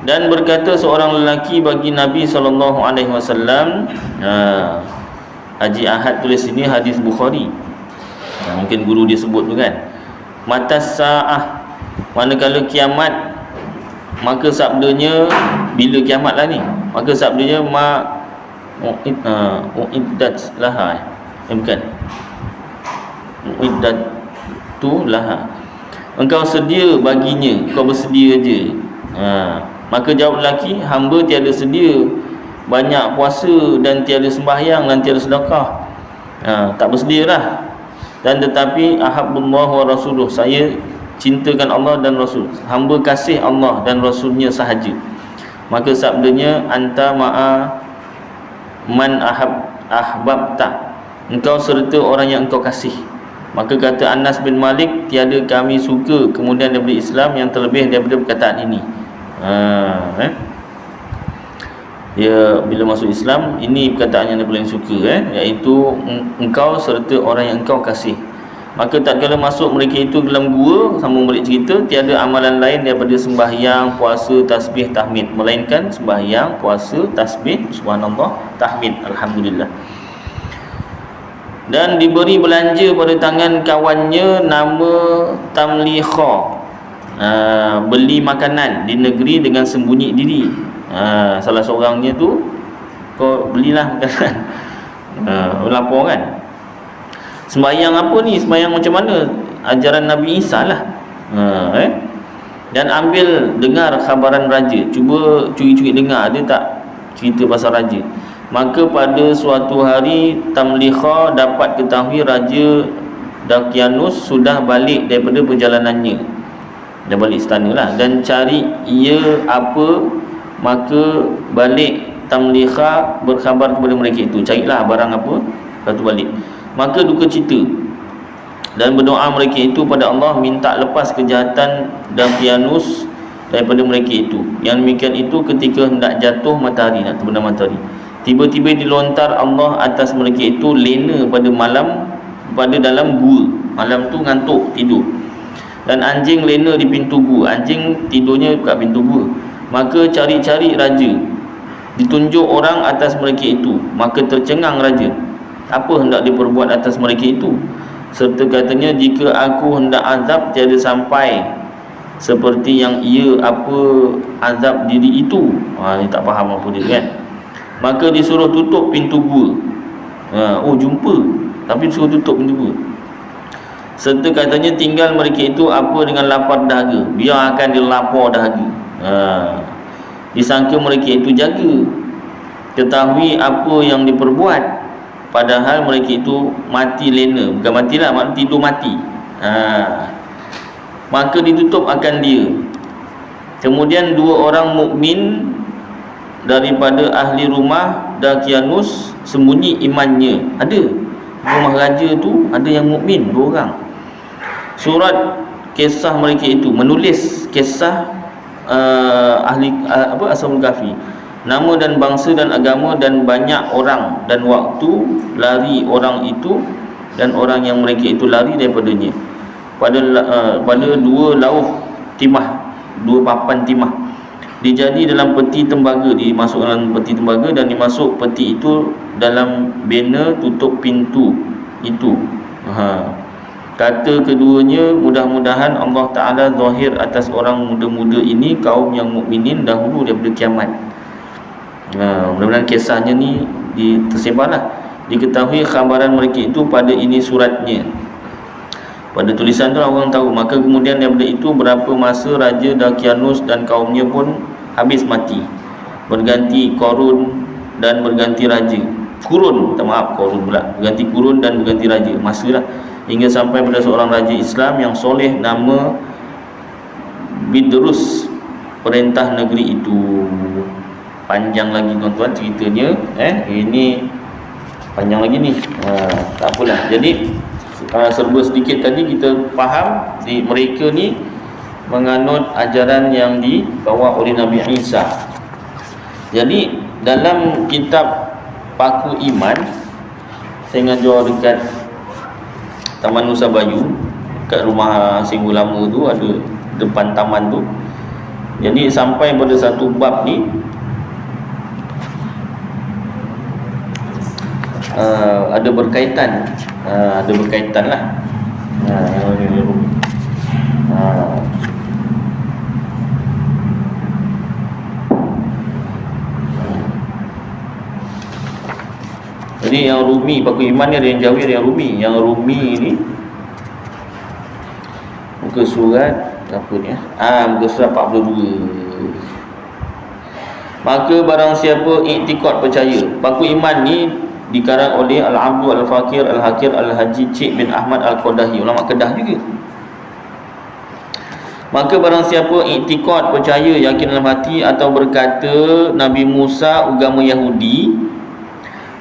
Speaker 1: Dan berkata seorang lelaki bagi Nabi SAW, Haji Ahad tulis ini hadis Bukhari, mungkin guru dia sebut tu kan, matas sa'ah, manakala kiamat, maka sabdanya bila kiamat lah ni, maka sabdanya uiddat laha, bukan uiddat tu laha, engkau sedia baginya, kau bersedia je. Maka jawab lelaki, hamba tiada sedia banyak puasa dan tiada sembahyang dan tiada sedekah. Tak bersedia lah. Dan tetapi ahabbullah wa rasuluh, saya cintakan Allah dan Rasul, hamba kasih Allah dan Rasulnya sahaja. Maka sabdanya, anta ma'a man ahbabta, engkau serta orang yang engkau kasih. Maka kata Anas bin Malik, tiada kami suka kemudian daripada Islam yang terlebih daripada perkataan ini. Dia bila masuk Islam, ini perkataan yang dia paling suka, iaitu engkau serta orang yang engkau kasih. Maka tatkala masuk mereka itu dalam gua, sambung balik cerita, tiada amalan lain daripada sembahyang, puasa, tasbih, tahmid, melainkan sembahyang, puasa, tasbih, subhanallah, tahmid, alhamdulillah. Dan diberi belanja pada tangan kawannya nama tamlikha, beli makanan di negeri dengan sembunyi diri. Salah seorangnya tu, kau belilah makanan, lapor kan. Sembahyang apa ni? Sembahyang macam mana? Ajaran Nabi Isa lah. Dan ambil dengar khabaran raja. Cuba curi-curi dengar, dia tak cerita pasal raja. Maka pada suatu hari Tamlikha dapat ketahui Raja Dakianus sudah balik daripada perjalanannya, dah balik istana lah, dan cari ia apa. Maka balik Tamlikha berkhabar kepada mereka itu, carilah barang apa, lepas tu balik. Maka duka cita dan berdoa mereka itu pada Allah, minta lepas kejahatan Dakianus daripada mereka itu. Yang demikian itu ketika hendak jatuh matahari, nak terbenam matahari, tiba-tiba dilontar Allah atas mereka itu lena pada malam, pada dalam gua. Malam tu ngantuk tidur, dan anjing lena di pintu gua. Anjing tidurnya kat pintu gua. Maka cari-cari raja, ditunjuk orang atas mereka itu. Maka tercengang raja, apa hendak diperbuat atas mereka itu? Serta katanya, jika aku hendak azab, tiada sampai seperti yang ia apa azab diri itu. Dia tak faham apa dia kan. Maka disuruh tutup pintu gua. Jumpa, tapi disuruh tutup pintu gua. Serta katanya, tinggal mereka itu apa dengan lapar dahaga, biar akan dilapor dahaga. Disangka mereka itu jaga, ketahui apa yang diperbuat, padahal mereka itu mati lena. Bukan matilah, mati, tidur mati. Maka ditutup akan dia. Kemudian dua orang mukmin daripada ahli rumah Dakianus sembunyi imannya. Ada rumah raja tu ada yang mukmin, dua orang. Surat kisah mereka itu, menulis kisah ahli Ashabul Kahfi, nama dan bangsa dan agama dan banyak orang dan waktu lari orang itu dan orang yang mereka itu lari daripadanya pada dua lauh timah, dua papan timah, dijadi dalam peti tembaga, dimasuk dalam peti tembaga, dan dimasuk peti itu dalam bena tutup pintu itu. Kata keduanya, mudah-mudahan Allah Ta'ala zahir atas orang muda-muda ini, kaum yang mukminin dahulu daripada kiamat. Mudah-mudahan kisahnya ni tersebarlah, diketahui khabaran mereka itu pada ini suratnya. Pada tulisan tu orang tahu. Maka kemudian daripada itu berapa masa Raja Dakianus dan kaumnya pun habis mati, berganti Korun dan berganti raja. Kurun, Korun pula, berganti kurun dan berganti raja, masalah, hingga sampai pada seorang raja Islam yang soleh nama Bidrus perintah negeri itu. panjang lagi tuan-tuan ceritanya. Ini panjang lagi ni. Tak apalah. Jadi serba sedikit tadi kita faham mereka ni menganut ajaran yang dibawa oleh Nabi Isa. Jadi dalam kitab Paku Iman, saya ngajar dekat Taman Nusa Bayu, kat rumah Sing Ulama tu, ada depan taman tu. Jadi sampai pada satu bab ni, ada berkaitan lah. Jadi yang Rumi, Paku Iman ni ada yang Jawi, ada yang Rumi. Yang Rumi ni muka surat apa ni? Muka surat 42. Maka barang siapa iktikad percaya. Paku Iman ni dikarang oleh Al-Abdu Al-Fakir Al-Hakir Al-Haji Cik bin Ahmad Al-Qadahi, ulama Kedah juga. Maka barang siapa iktikad percaya, yakin dalam hati atau berkata Nabi Musa agama Yahudi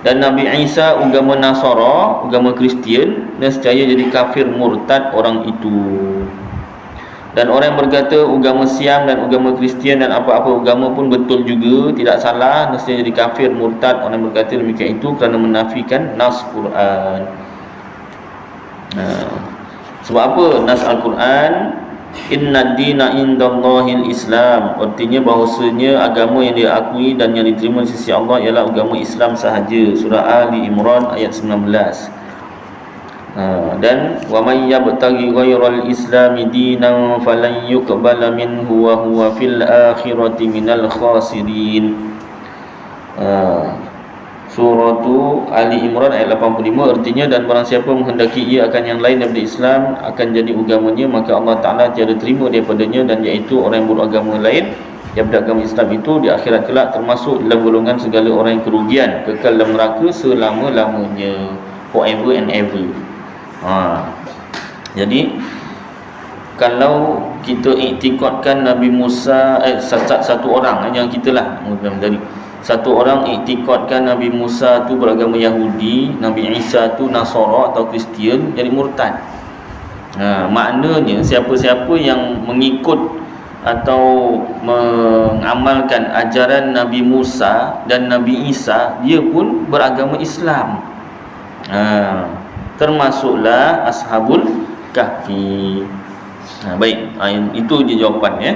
Speaker 1: dan Nabi Isa agama Nasara, agama Kristian, nescaya jadi kafir murtad orang itu. Dan orang yang berkata agama Siam dan agama Kristian dan apa-apa agama pun betul juga, tidak salah, nescaya jadi kafir murtad orang yang berkata demikian itu kerana menafikan nas Quran. Sebab apa nas Al-Quran? Inna dina indallahil Islam, artinya bahawasanya agama yang diakui dan yang diterima di sisi Allah ialah agama Islam sahaja. Surah Ali Imran ayat 19. Dan wa may yabtaghi ghairal islami dinan falan yuqbala minhu wa huwa fil akhirati minal khasirin. Surah Ali Imran ayat 85, artinya dan barang siapa menghendaki ia akan yang lain daripada Islam akan jadi agamanya, maka Allah Ta'ala tiada terima daripadanya, dan iaitu orang yang beragama lain daripada agama Islam itu di akhirat kelak termasuk dalam golongan segala orang yang kerugian, kekal dalam neraka selama-lamanya, forever and ever. Jadi kalau kita iktikadkan Nabi Musa, satu orang yang kita lah dari satu orang iktikadkan Nabi Musa tu beragama Yahudi, Nabi Isa tu Nasara atau Kristian, jadi murtad. Maknanya siapa-siapa yang mengikut atau mengamalkan ajaran Nabi Musa dan Nabi Isa, dia pun beragama Islam. Termasuklah Ashabul Kahfi. Baik, itu je jawapannya.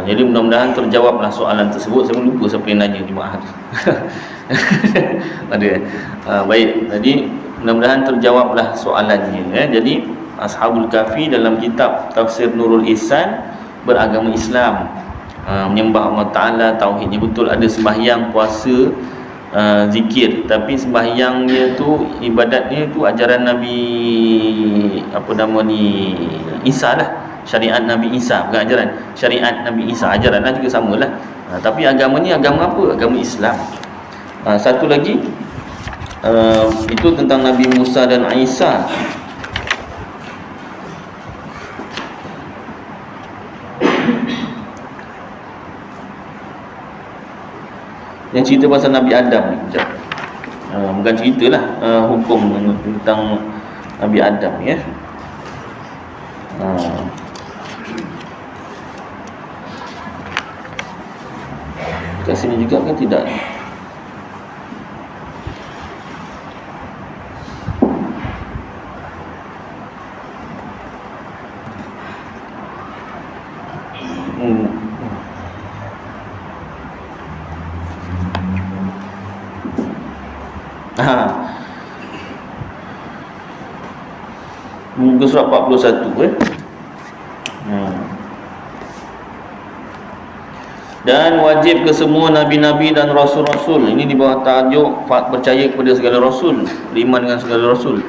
Speaker 1: Jadi mudah-mudahan terjawablah soalan tersebut. Saya lupa siapa yang nanya, jemaah. Ada. Baik, jadi mudah-mudahan terjawablah soalannya. Jadi Ashabul Kahfi dalam kitab Tafsir Nurul Ihsan beragama Islam, menyembah Allah Ta'ala, tauhidnya betul, ada sembahyang, puasa, zikir, tapi sembahyangnya tu, ibadatnya tu ajaran Nabi Isa lah, syariat Nabi Isa, bukan ajaran syariat Nabi Isa, ajaran lah juga samalah. Tapi agamanya agama apa? Agama Islam. Satu lagi, itu tentang Nabi Musa dan Isa. Yang cerita pasal Nabi Adam ni, bukan ceritalah, hukum tentang Nabi Adam ya. Kat sini juga kan tidak. Muka surat 41 Dan wajib ke semua nabi-nabi dan rasul-rasul. Ini di bawah tajuk percaya kepada segala rasul, beriman dengan segala rasul,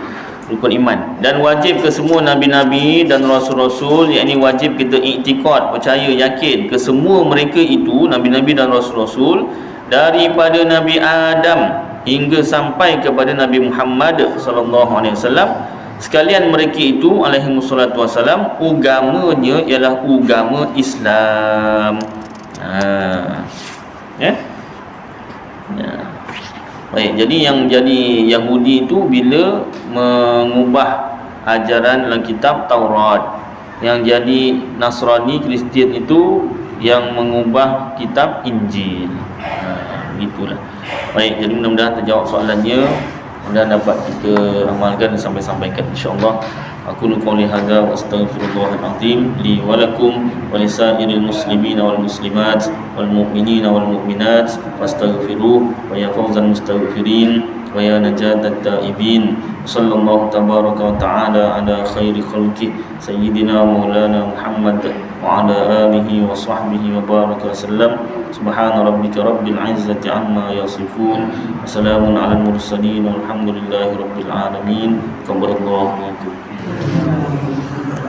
Speaker 1: rukun iman. Dan wajib ke semua nabi-nabi dan rasul-rasul, yakni wajib kita iktikad, percaya, yakin ke semua mereka itu, nabi-nabi dan rasul-rasul, daripada Nabi Adam hingga sampai kepada Nabi Muhammad sallallahu alaihi wasallam, sekalian mereka itu alaihi wassalatu wassalam, agamanya ialah agama Islam. Ya. Baik, jadi yang jadi Yahudi itu bila mengubah ajaran dalam kitab Taurat. Yang jadi Nasrani, Kristian itu yang mengubah kitab Injil. Begitulah. Baik, jadi mudah-mudahan terjawab soalannya dan dapat kita amalkan dan sampaikan insya-Allah. Aku qouli hadza wa astaghfirullahal azim li wa lakum wa lisairil muslimin wal muslimat wal mu'minina wal mu'minat fastaghfiruh wa ya fawzal mustaghfirin wa ya najatat taibin. Sallallahu tabaraka wa ta'ala ala khairi khalqi sayyidina maulana Muhammad wa ala alihi wa sahbihi wa baraka wa sallam. Subhana rabbika rabbil izzati amma yasifun. Wassalamun ala mursalin walhamdulillahi rabbil alamin. Qabbalallahu minkum.